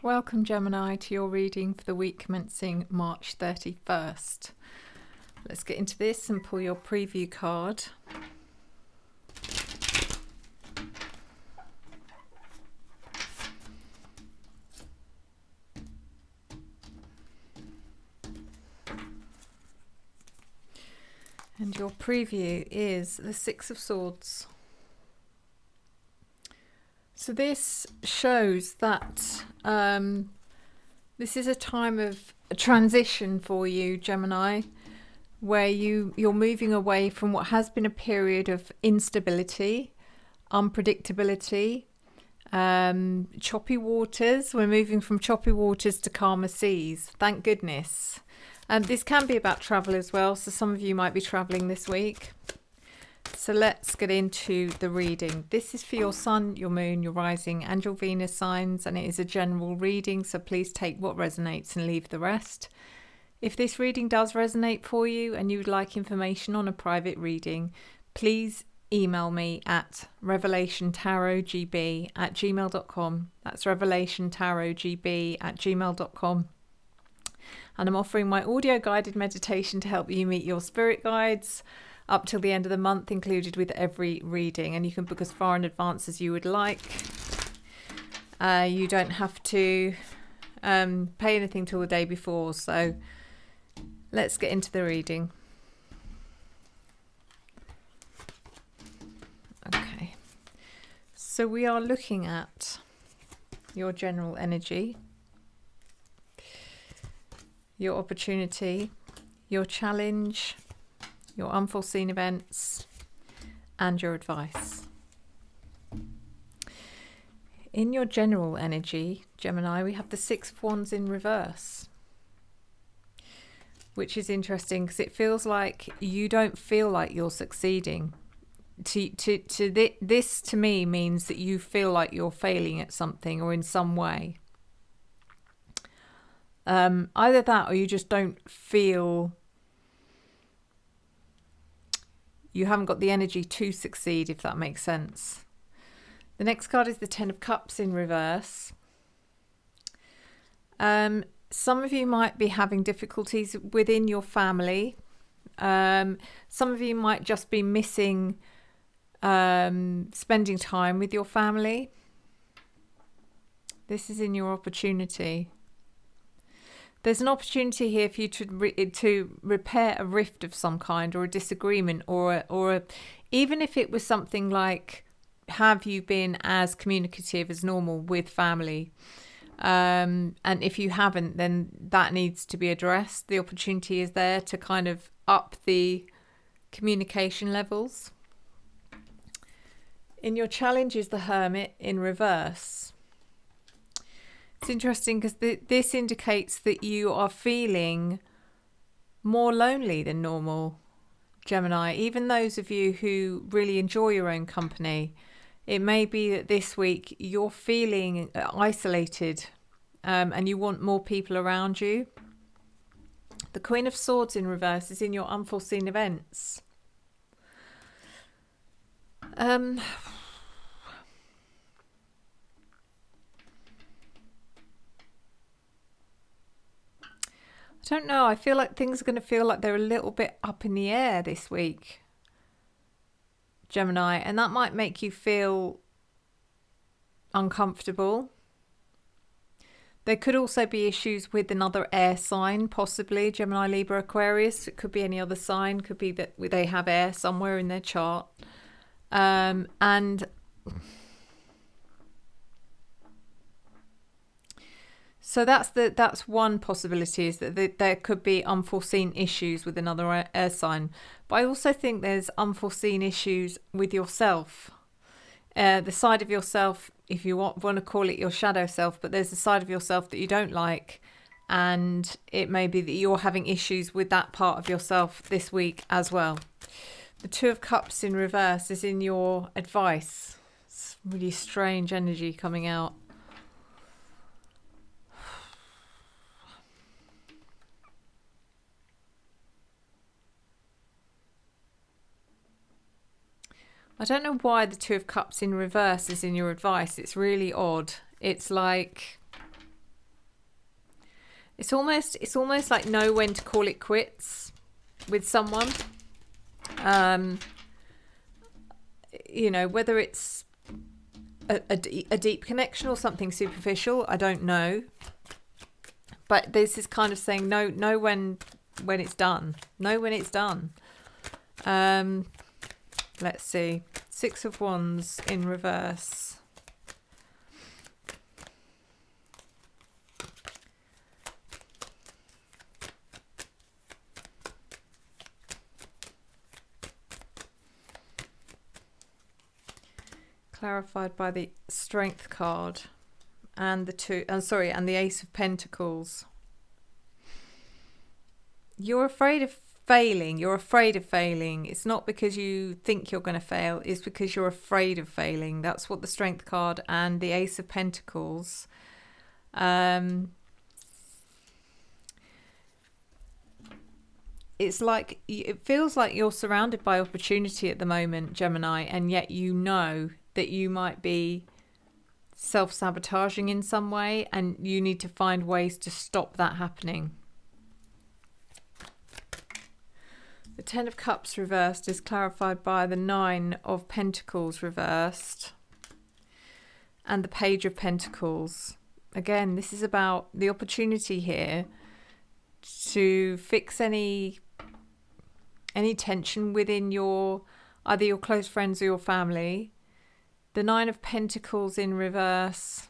Welcome, Gemini, to your reading for the week commencing March 31st. Let's get into this and pull your preview card. And your preview is the Six of Swords. So this shows that this is a time of transition for you, Gemini, where you're moving away from what has been a period of instability, unpredictability, choppy waters. We're moving from choppy waters to calmer seas. Thank goodness. This can be about travel as well, so some of you might be traveling this week. So let's get into the reading. This is for your sun, your moon, your rising and your Venus signs, and it is a general reading, so please take what resonates and leave the rest. If this reading does resonate for you and you would like information on a private reading, please email me at revelationtarotgb@gmail.com. That's revelationtarotgb@gmail.com. And I'm offering my audio guided meditation to help you meet your spirit guides up till the end of the month, included with every reading, and you can book as far in advance as you would like. You don't have to pay anything till the day before, so let's get into the reading. Okay, so we are looking at your general energy, your opportunity, your challenge, your unforeseen events, and your advice. In your general energy, Gemini, we have the Six of Wands in reverse, which is interesting because it feels like you don't feel like you're succeeding. This to me means that you feel like you're failing at something or in some way. Either that or you just don't feel you haven't got the energy to succeed, if that makes sense. The next card is the Ten of Cups in reverse. Some of you might be having difficulties within your family. Some of you might just be missing spending time with your family. This is in your opportunity. There's an opportunity here for you to repair a rift of some kind, or a disagreement, or even if it was something like, have you been as communicative as normal with family? And if you haven't, then that needs to be addressed. The opportunity is there to kind of up the communication levels. In your challenge is the Hermit in reverse. It's interesting because this indicates that you are feeling more lonely than normal, Gemini. Even those of you who really enjoy your own company, it may be that this week you're feeling isolated and you want more people around you. The Queen of Swords in reverse is in your unforeseen events. I don't know. I feel like things are going to feel like they're a little bit up in the air this week, Gemini, and that might make you feel uncomfortable. There could also be issues with another air sign, possibly Gemini, Libra, Aquarius. It could be any other sign. Could be that they have air somewhere in their chart. And so that's one possibility, is that there could be unforeseen issues with another air sign. But I also think there's unforeseen issues with yourself. The side of yourself, if you want to call it your shadow self, but there's a side of yourself that you don't like. And it may be that you're having issues with that part of yourself this week as well. The Two of Cups in reverse is in your advice. It's really strange energy coming out. I don't know why the Two of Cups in reverse is in your advice. It's really odd. It's like It's almost like know when to call it quits with someone. You know, whether it's a deep connection or something superficial, I don't know. But this is kind of saying know when it's done. Know when it's done. Let's see. 6 of Wands in reverse. Clarified by the Strength card and the Ace of Pentacles. You're afraid of failing. You're afraid of failing. It's not because you think you're going to fail. It's because you're afraid of failing. That's what the Strength card and the Ace of Pentacles. It's like, it feels like you're surrounded by opportunity at the moment, Gemini, and yet you know that you might be self-sabotaging in some way, and you need to find ways to stop that happening. The 10 of Cups reversed is clarified by the 9 of Pentacles reversed and the Page of Pentacles. Again, this is about the opportunity here to fix any tension within either your close friends or your family. The 9 of Pentacles in reverse.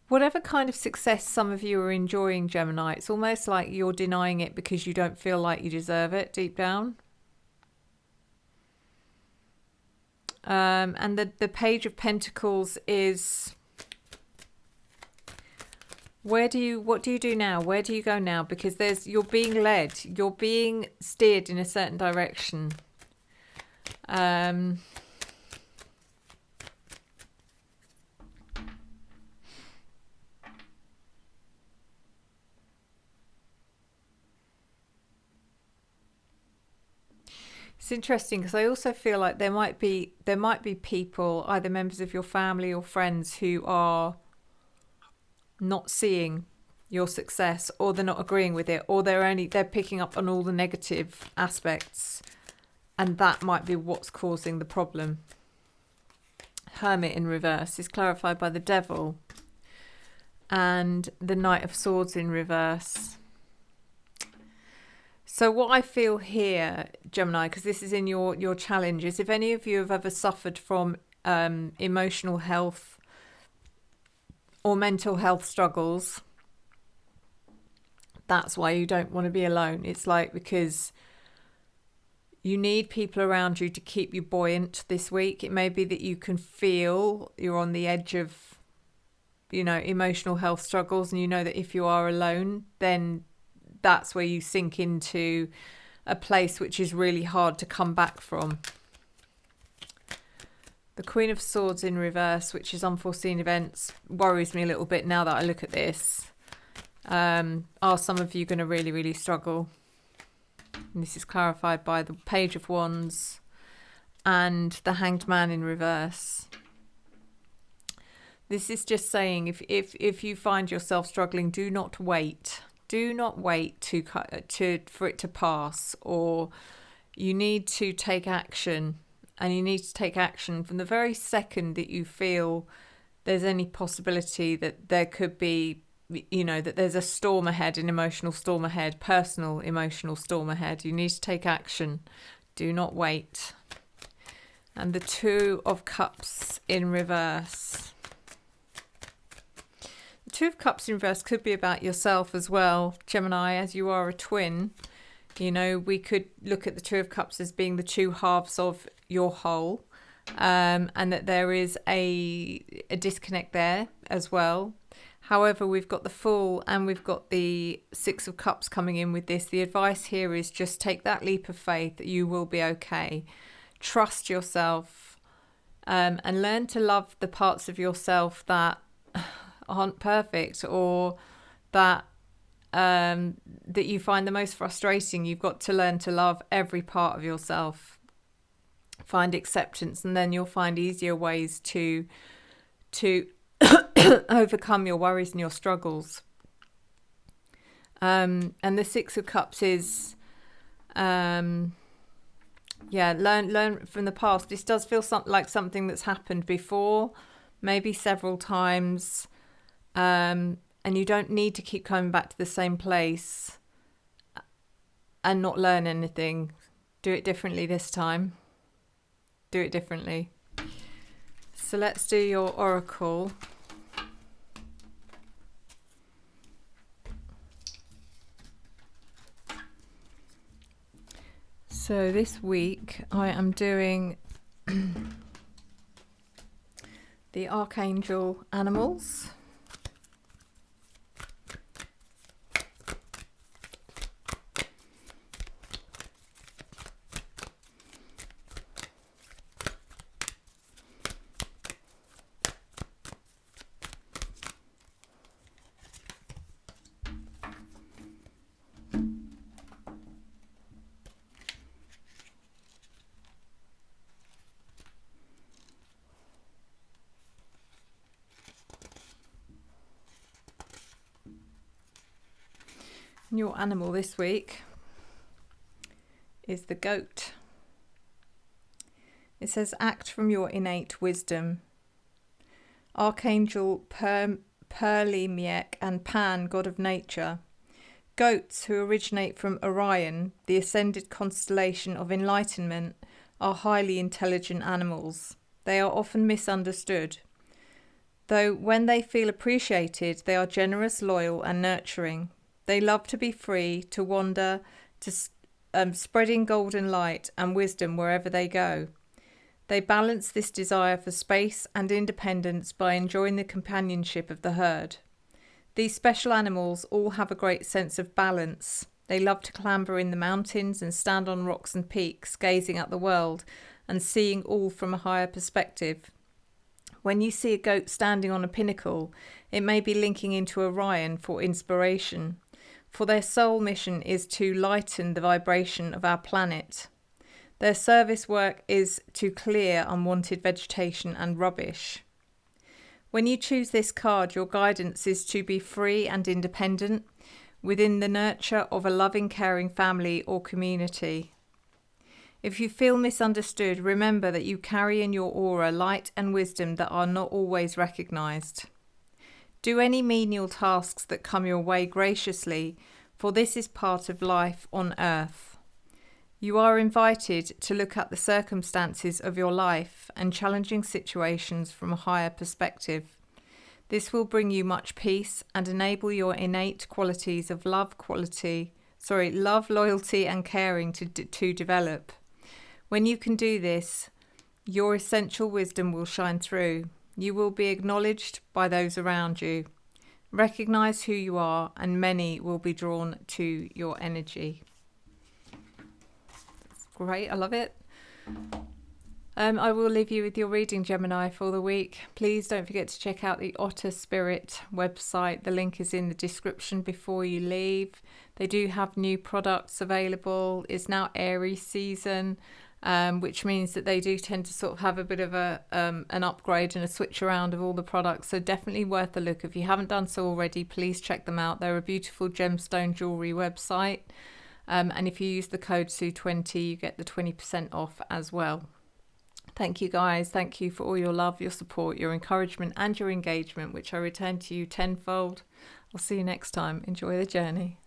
Whatever kind of success some of you are enjoying, Gemini, it's almost like you're denying it because you don't feel like you deserve it deep down. And the Page of Pentacles is, what do you do now? Where do you go now? Because you're being led, you're being steered in a certain direction. It's interesting because I also feel like there might be people, either members of your family or friends, who are not seeing your success, or they're not agreeing with it, or they're picking up on all the negative aspects, and that might be what's causing the problem. Hermit in reverse is clarified by the Devil and the Knight of Swords in reverse. So what I feel here, Gemini, because this is in your challenges, if any of you have ever suffered from emotional health or mental health struggles, that's why you don't want to be alone. It's like, because you need people around you to keep you buoyant this week. It may be that you can feel you're on the edge of, emotional health struggles, and you know that if you are alone, then that's where you sink into a place which is really hard to come back from. The Queen of Swords in reverse, which is unforeseen events, worries me a little bit now that I look at this. Are some of you going to really, really struggle? And this is clarified by the Page of Wands and the Hanged Man in reverse. This is just saying, if you find yourself struggling, do not wait. Do not wait for it to pass, or you need to take action, and you need to take action from the very second that you feel there's any possibility that there could be, that there's a storm ahead, an emotional storm ahead, personal emotional storm ahead. You need to take action. Do not wait. And the 2 of Cups in reverse. The 2 of Cups in reverse could be about yourself as well, Gemini, as you are a twin. We could look at the 2 of Cups as being the 2 halves of your whole, and that there is a disconnect there as well. However, we've got the Fool and we've got the 6 of Cups coming in with this. The advice here is just take that leap of faith that you will be okay. Trust yourself, and learn to love the parts of yourself that aren't perfect, or that that you find the most frustrating. You've got to learn to love every part of yourself. Find acceptance, and then you'll find easier ways to overcome your worries and your struggles. And the Six of Cups is, learn from the past. This does feel like something that's happened before, maybe several times, and you don't need to keep coming back to the same place and not learn anything. Do it differently this time. Do it differently. So let's do your oracle. So this week I am doing the Archangel Animals. Your animal this week is the goat. It says, act from your innate wisdom. Archangel Perlemiek and Pan, god of nature. Goats, who originate from Orion, the ascended constellation of enlightenment, are highly intelligent animals. They are often misunderstood. Though when they feel appreciated, they are generous, loyal and nurturing. They love to be free, to wander, to spreading golden light and wisdom wherever they go. They balance this desire for space and independence by enjoying the companionship of the herd. These special animals all have a great sense of balance. They love to clamber in the mountains and stand on rocks and peaks, gazing at the world and seeing all from a higher perspective. When you see a goat standing on a pinnacle, it may be linking into Orion for inspiration. For their sole mission is to lighten the vibration of our planet. Their service work is to clear unwanted vegetation and rubbish. When you choose this card, your guidance is to be free and independent within the nurture of a loving, caring family or community. If you feel misunderstood, remember that you carry in your aura light and wisdom that are not always recognised. Do any menial tasks that come your way graciously, for this is part of life on earth. You are invited to look at the circumstances of your life and challenging situations from a higher perspective. This will bring you much peace and enable your innate qualities of love, loyalty and caring to develop. When you can do this, your essential wisdom will shine through. You will be acknowledged by those around you. Recognize who you are, and many will be drawn to your energy. That's great, I love it. I will leave you with your reading, Gemini, for the week. Please don't forget to check out the Otter Spirit website. The link is in the description before you leave. They do have new products available. It's now Aries season. Which means that they do tend to sort of have a bit of an upgrade and a switch around of all the products. So definitely worth a look. If you haven't done so already, please check them out. They're a beautiful gemstone jewellery website. And if you use the code SUE20, you get the 20% off as well. Thank you guys. Thank you for all your love, your support, your encouragement and your engagement, which I return to you tenfold. I'll see you next time. Enjoy the journey.